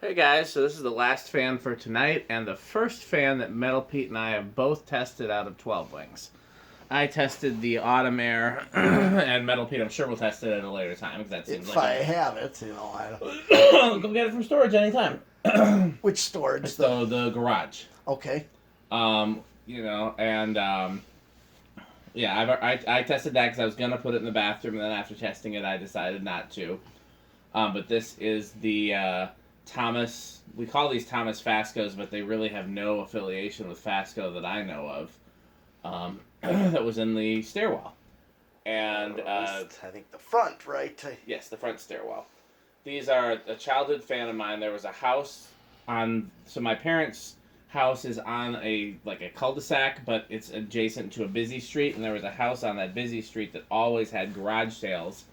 Hey guys, so this is the last fan for tonight, and the first fan that Metal Pete and I have both tested out of 12 Wings. I tested the Autumn Air, and Metal Pete I'm sure will test it at a later time, because that seems If like I have it, I don't... Go get it from storage anytime. Which storage? It's the garage. Okay. Yeah, I tested that because I was going to put it in the bathroom, and then after testing it, I decided not to. But this is the Thomas. We call these Thomas Fascos, but they really have no affiliation with Fasco that I know of. That was in the stairwell, and I think the front, right? yes, the front stairwell. These are a childhood fan of mine. There was a house on. So my parents' house is on a cul-de-sac, but it's adjacent to a busy street, and there was a house on that busy street that always had garage sales.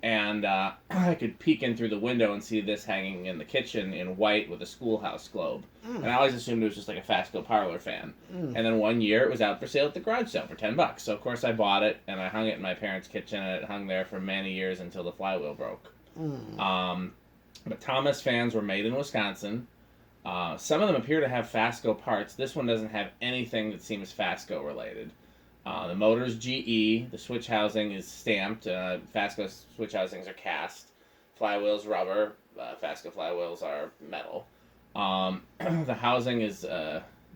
And I could peek in through the window and see this hanging in the kitchen in white with a schoolhouse globe. And I always assumed it was just like a Fasco parlor fan. And then one year it was out for sale at the garage sale for $10. So of course I bought it and I hung it in my parents' kitchen, and it hung there for many years until the flywheel broke. But Thomas fans were made in Wisconsin. Some of them appear to have Fasco parts. This one doesn't have anything that seems Fasco related. The motor's GE, the switch housing is stamped, Fasco switch housings are cast, flywheel's rubber, Fasco flywheels are metal. The housing is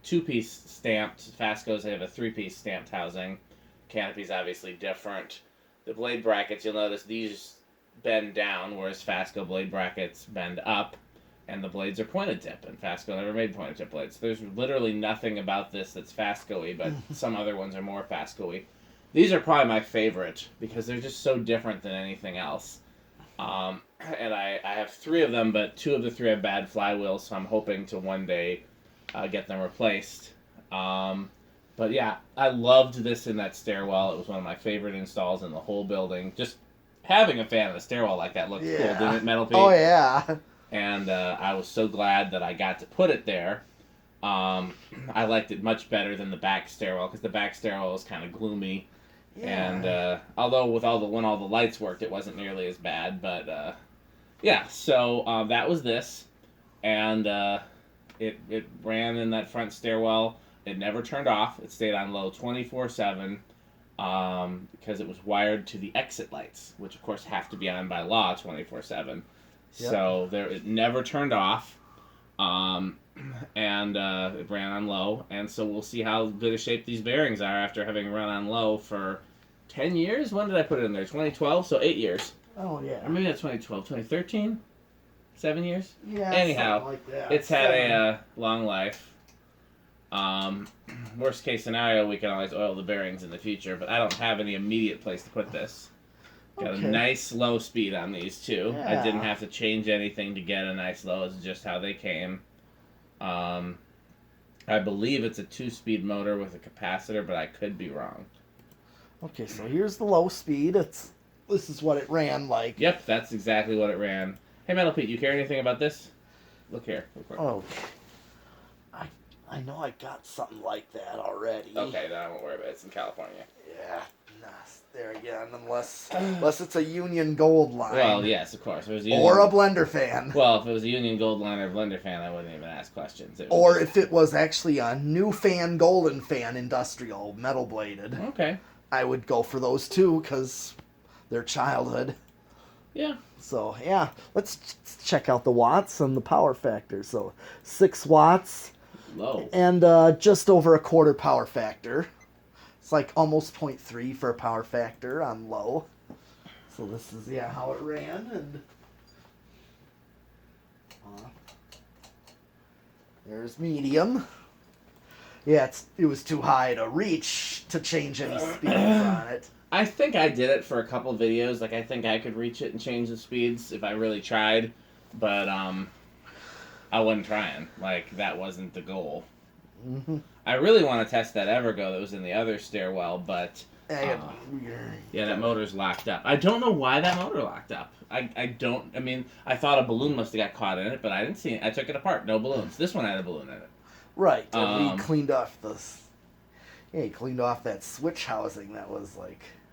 two-piece stamped, Fasco's have a three-piece stamped housing, canopy's obviously different. The blade brackets, you'll notice these bend down, whereas Fasco blade brackets bend up. And the blades are pointed tip, and Fasco never made pointed tip blades. So there's literally nothing about this that's Fasco-y, but some other ones are more Fasco-y. These are probably my favorite, because they're just so different than anything else. And I have three of them, but two of the three have bad flywheels, so I'm hoping to one day get them replaced. But yeah, I loved this in that stairwell. It was one of my favorite installs in the whole building. Just having a fan in a stairwell like that looked cool, didn't it, Metal Pete? Oh, yeah. And I was so glad that I got to put it there. I liked it much better than the back stairwell, because the back stairwell was kind of gloomy. Yeah. And although when all the lights worked, it wasn't nearly as bad. But yeah, so that was this, and it ran in that front stairwell. It never turned off. It stayed on low 24/7 because it was wired to the exit lights, which of course have to be on by law 24/7. Yep. So it never turned off, and it ran on low, and so we'll see how good a shape these bearings are after having run on low for 10 years? When did I put it in there? 2012? So 8 years. Oh, yeah. Or maybe that's 2012. 2013? 7 years? Yeah, anyhow, like that. It's had a long life. Worst case scenario, we can always oil the bearings in the future, but I don't have any immediate place to put this. Got a nice low speed on these too. Yeah. I didn't have to change anything to get a nice low. It's just how they came. I believe it's a 2-speed motor with a capacitor, but I could be wrong. Okay, so here's the low speed. This is what it ran like. Yep, that's exactly what it ran. Hey, Metal Pete, you care anything about this? Look here. Oh, I know I got something like that already. Okay, then I won't worry about it. It's in California. Yeah. There again, unless it's a Union Gold line. Well, yes, of course. Or a blender fan. Well, if it was a Union Gold line or a blender fan, I wouldn't even ask questions. Or if it was actually a new fan, golden fan, industrial, metal bladed. Okay. I would go for those too, because they're childhood. Yeah. So, yeah, let's check out the watts and the power factor. So, 6 watts. Low. And just over a quarter power factor. It's like almost 0.3 for a power factor on low. So this is, how it ran. And there's medium. Yeah, it was too high to reach to change any speeds on it. I think I did it for a couple videos. I think I could reach it and change the speeds if I really tried. But I wasn't trying. That wasn't the goal. Mm-hmm. I really want to test that Evergo that was in the other stairwell, but that motor's locked up. I don't know why that motor locked up. I thought a balloon must have got caught in it, but I didn't see it. I took it apart. No balloons. This one had a balloon in it. Right. And we cleaned off he cleaned off that switch housing that was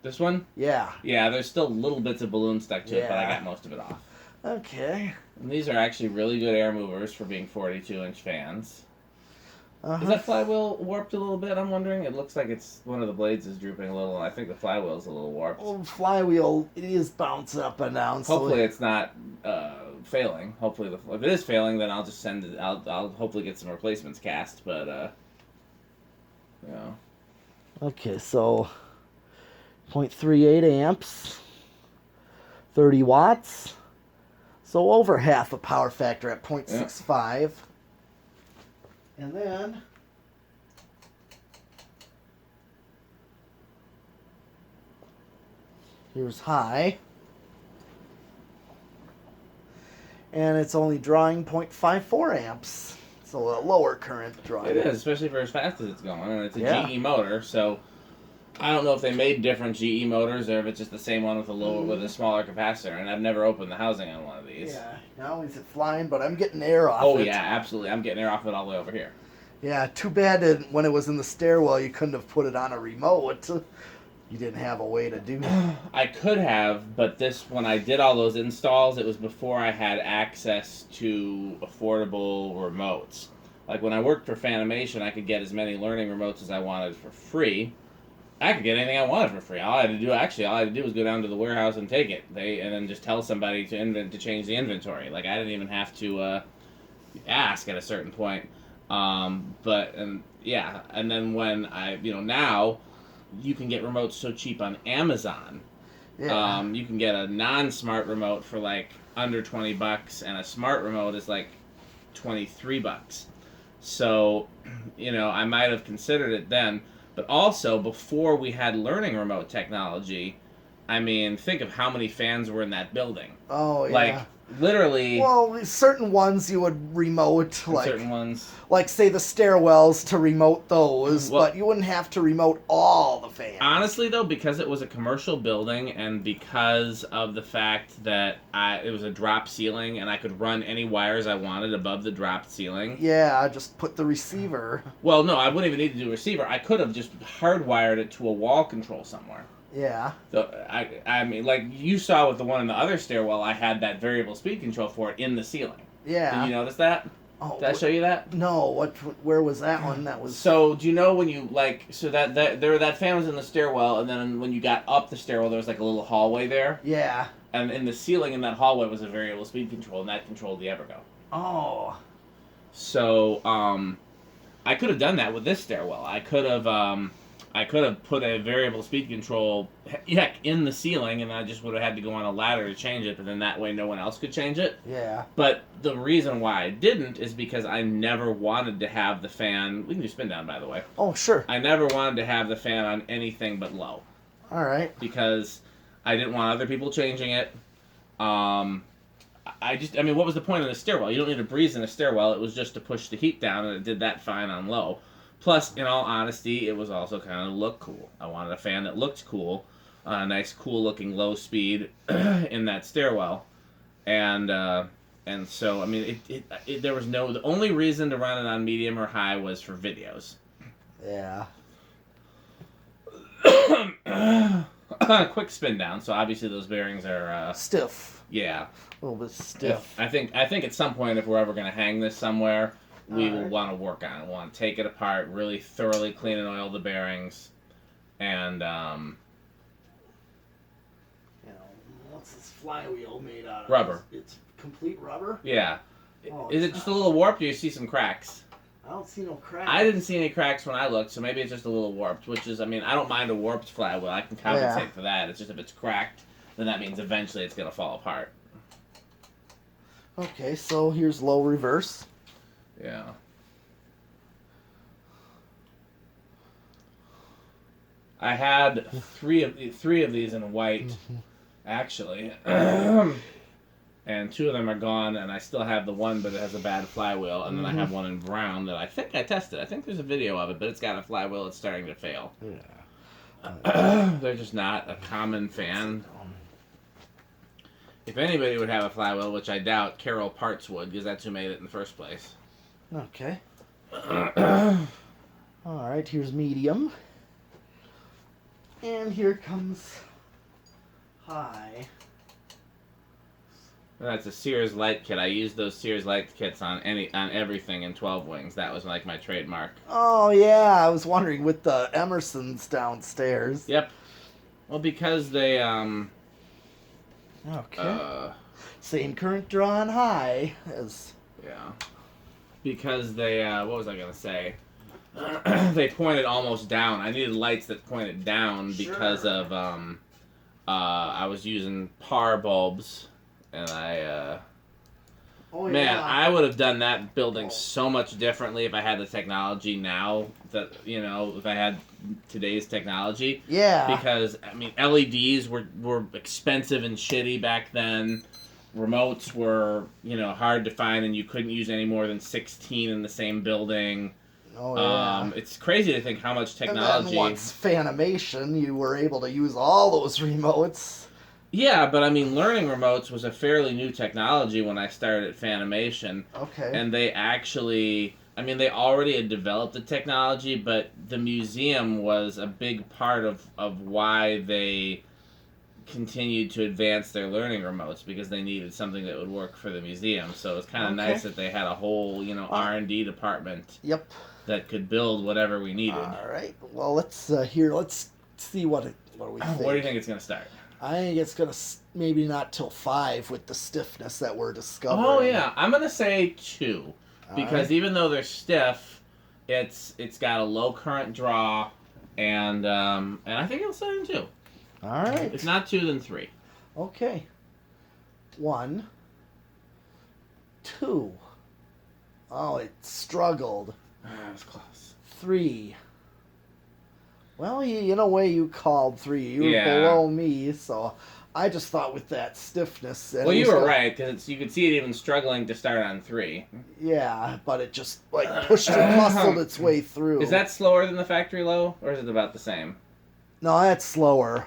This one? Yeah. Yeah, there's still little bits of balloon stuck to it, but I got most of it off. Okay. And these are actually really good air movers for being 42-inch fans. Uh-huh. Is that flywheel warped a little bit, I'm wondering? It looks like it's one of the blades is drooping a little. I think the flywheel's a little warped. Well, flywheel, it is bouncing up and down. Hopefully So it's not failing. Hopefully, if it is failing, then I'll just send it. I'll hopefully get some replacements cast. But you know. okay, so 0.38 amps, 30 watts. So over half a power factor at 0.65. And then here's high. And it's only drawing 0.54 amps. So a lower current drawing. It is, especially for as fast as it's going. And it's a Yeah. GE motor, so I don't know if they made different GE motors or if it's just the same one with a smaller capacitor. And I've never opened the housing on one of these. Yeah, not only is it flying, but I'm getting air off Oh it. yeah, absolutely. I'm getting air off it all the way over here. Yeah, too bad that when it was in the stairwell, you couldn't have put it on a remote. You didn't have a way to do that. I could have, but when I did all those installs, it was before I had access to affordable remotes. Like when I worked for Fanimation, I could get as many learning remotes as I wanted for free. I could get anything I wanted for free. All I had to do was go down to the warehouse and take it. And then just tell somebody to change the inventory. Like I didn't even have to ask at a certain point. And then when now you can get remotes so cheap on Amazon. Yeah. You can get a non-smart remote for like under $20, and a smart remote is like $23. So, I might have considered it then, but also before we had learning remote technology, I mean, think of how many fans were in that building. Oh, yeah. Like, literally. Well, certain ones you would remote, Certain ones. like say the stairwells to remote those, Well, but you wouldn't have to remote all the fans. Honestly, though, because it was a commercial building and because of the fact that it was a drop ceiling and I could run any wires I wanted above the dropped ceiling. Yeah, I just put the receiver. Well, no, I wouldn't even need to do a receiver. I could have just hardwired it to a wall control somewhere. Yeah. So I mean, like you saw with the one in the other stairwell, I had that variable speed control for it in the ceiling. Yeah. Did you notice that? Oh, Did I show you that? No. Where was that one? That was. So do you know when you that fan was in the stairwell, and then when you got up the stairwell, there was like a little hallway there. Yeah. And in the ceiling in that hallway was a variable speed control, and that controlled the Evergo. Oh. So I could have done that with this stairwell. I could have put a variable speed control in the ceiling, and I just would have had to go on a ladder to change it, but then that way no one else could change it. Yeah. But the reason why I didn't is because I never wanted to have the fan... We can do spin down, by the way. Oh, sure. I never wanted to have the fan on anything but low. All right. Because I didn't want other people changing it. What was the point of the stairwell? You don't need a breeze in a stairwell. It was just to push the heat down, and it did that fine on low. Plus, in all honesty, it was also kind of look cool. I wanted a fan that looked cool, a nice, cool-looking low speed in that stairwell, and so I mean, there was the only reason to run it on medium or high was for videos. Yeah. Quick spin down. So obviously those bearings are stiff. Yeah, A little bit stiff. I think at some point, if we're ever going to hang this somewhere, we will want to work on it. We'll want to take it apart, really thoroughly clean and oil the bearings, and what's this flywheel made out of? Rubber. It's complete rubber? Yeah. Oh, Is it just a little warped, or do you see some cracks? I don't see no cracks. I didn't see any cracks when I looked, so maybe it's just a little warped, which is, I mean, I don't mind a warped flywheel. I can compensate for that. It's just if it's cracked, then that means eventually it's going to fall apart. Okay, so here's low reverse. Yeah. I had three of these in white, actually, and two of them are gone, and I still have the one, but it has a bad flywheel, and then I have one in brown that I think I tested. I think there's a video of it, but it's got a flywheel that's starting to fail. Yeah. They're just not a common fan. If anybody would have a flywheel, which I doubt, Carol Parts would, because that's who made it in the first place. Okay. Alright, here's medium. And here comes high. That's a Sears light kit. I used those Sears light kits on everything in 12 wings. That was like my trademark. Oh yeah, I was wondering with the Emersons downstairs. Yep. Well, because they Okay. Same current draw on high as. yeah. Because they what was I gonna say? They pointed almost down. I needed lights that pointed down because of I was using par bulbs, and Oh, man, yeah. I would have done that building so much differently if I had the technology now. That if I had today's technology. Yeah. Because I mean, LEDs were expensive and shitty back then. Remotes were hard to find, and you couldn't use any more than 16 in the same building. Oh yeah. It's crazy to think how much technology. And then once Fanimation, you were able to use all those remotes. Yeah, but I mean, learning remotes was a fairly new technology when I started at Fanimation. Okay. And they actually, I mean, they already had developed the technology, but the museum was a big part of why they continued to advance their learning remotes, because they needed something that would work for the museum. So it was kind of nice that they had a whole, R&D department. Yep. That could build whatever we needed. All right. Well, let's see what we think. Where do you think it's going to start? I think it's gonna maybe not till 5 with the stiffness that we're discovering. Oh yeah, I'm gonna say 2, because even though they're stiff, it's got a low current draw, and I think it'll start in 2. All right. If not 2, then 3. Okay. 1, 2. Oh, it struggled. That was close. 3. Well, in a way, you called 3. You were Yeah. below me, so I just thought with that stiffness. Well, you were right, because you could see it even struggling to start on 3. Yeah, but it just pushed and muscled its way through. Is that slower than the factory low, or is it about the same? No, that's slower.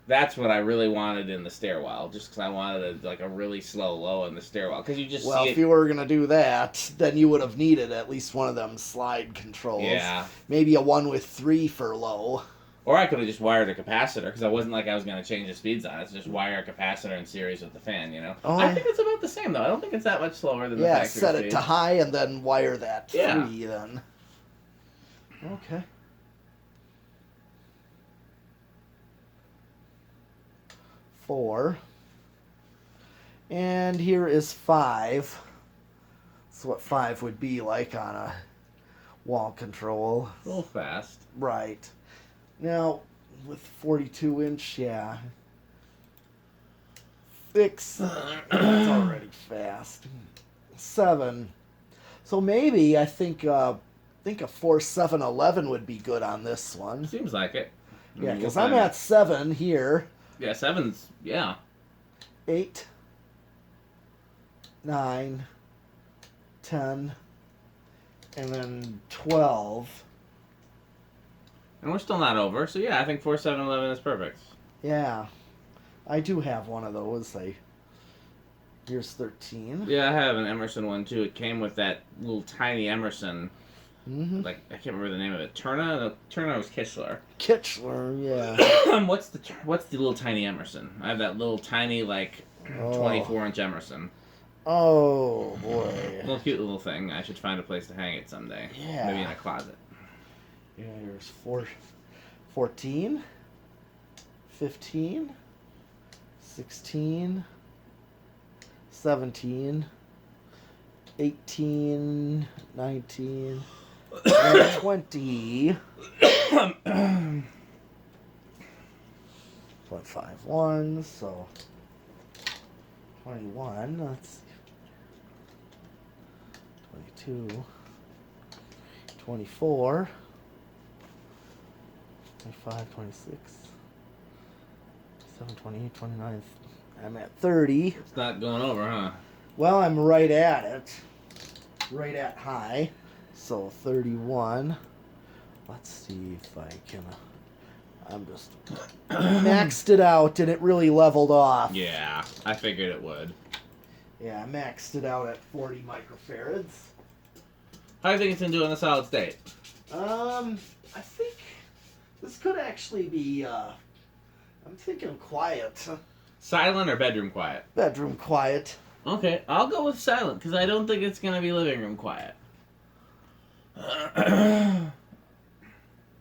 That's what I really wanted in the stairwell, just because I wanted a really slow low in the stairwell, because you just see if you were gonna do that, then you would have needed at least one of them slide controls. Yeah. Maybe a 1 with 3 for low. Or I could have just wired a capacitor, because I wasn't like I was going to change the speeds on it. It's just wire a capacitor in series with the fan, Oh, I think it's about the same, though. I don't think it's that much slower than the factory set speed. it to high and then wire that 3 Yeah. then. Okay. Four. And here is 5. That's what 5 would be like on a wall control. A little fast. Right. Now, with 42-inch, yeah. 6. That's already fast. 7. So maybe I think a 4-7-11 would be good on this one. Seems like it. Yeah, because I'm at 7 here. Yeah, 7's, yeah. 8, 9, 10, and then 12. And we're still not over, so yeah, I think 4, 7, 11 is perfect. Yeah. I do have one of those. Here's 13. Yeah, I have an Emerson one, too. It came with that little tiny Emerson. Mm-hmm. I can't remember the name of it. Turner? No, Turner was Kichler. Kichler, yeah. What's the little tiny Emerson? I have that little tiny, 24-inch Emerson. Oh, boy. Little cute little thing. I should find a place to hang it someday. Yeah. Maybe in a closet. Yeah, here's 14, 15, 16, 17, 18, 19, and 20. 0.51, so 21, let's see. 22, 24, 25, 26, 27, 28, 29. I'm at 30. It's not going over, huh? Well, I'm right at it. Right at high. So 31. Let's see if I can. I'm just maxed it out and it really leveled off. Yeah, I figured it would. Yeah, I maxed it out at 40 microfarads. How do you think it's going to do in the solid state? I think this could actually be, I'm thinking quiet. Silent or bedroom quiet? Bedroom quiet. Okay, I'll go with silent because I don't think it's gonna be living room quiet.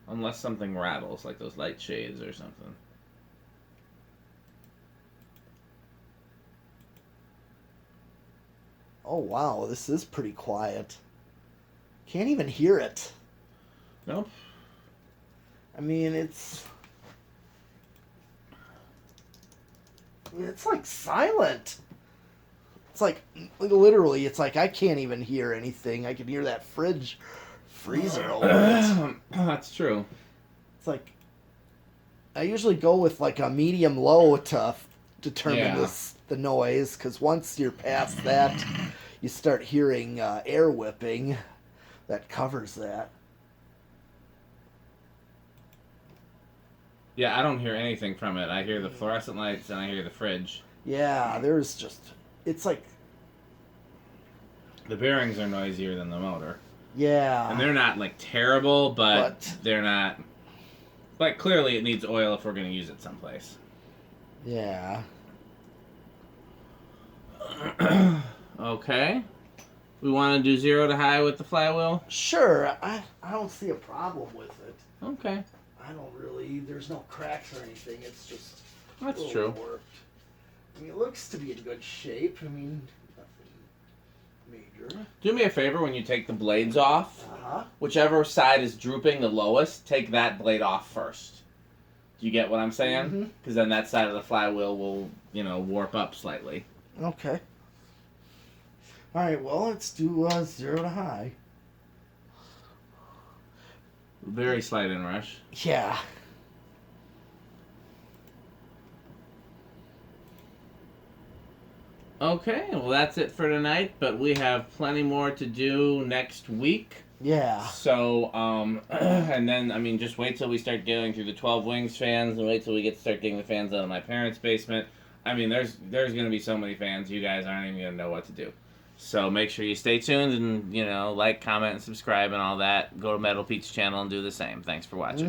Unless something rattles, like those light shades or something. Oh wow, this is pretty quiet. Can't even hear it. Nope. I mean, it's like silent. It's like literally, it's like I can't even hear anything. I can hear that fridge freezer over it. That's true. It's like I usually go with like a medium low to determine the noise, because once you're past that, you start hearing air whipping that covers that. Yeah, I don't hear anything from it. I hear the fluorescent lights and I hear the fridge. Yeah, there's just it's like The bearings are noisier than the motor. yeah, And they're not like terrible, but they're not. Like clearly, it needs oil if we're going to use it someplace. yeah. Okay. We want to do 0 to high with the flywheel? Sure, I don't see a problem with it. Okay. I don't really. There's no cracks or anything. It's just That's true. overworked. I mean, it looks to be in good shape. I mean, nothing major. Do me a favor when you take the blades off. Uh-huh. Whichever side is drooping the lowest, take that blade off first. Do you get what I'm saying? Because then that side of the flywheel will, warp up slightly. Okay. All right. Well, let's do 0 to high. Very slight inrush. Yeah. Okay, well that's it for tonight, but we have plenty more to do next week. Yeah. So, and then, just wait till we start going through the 12 Wings fans, and wait till we get to start getting the fans out of my parents' basement. There's going to be so many fans, you guys aren't even going to know what to do. So make sure you stay tuned and, like, comment, and subscribe and all that. Go to Metal Pete's channel and do the same. Thanks for watching.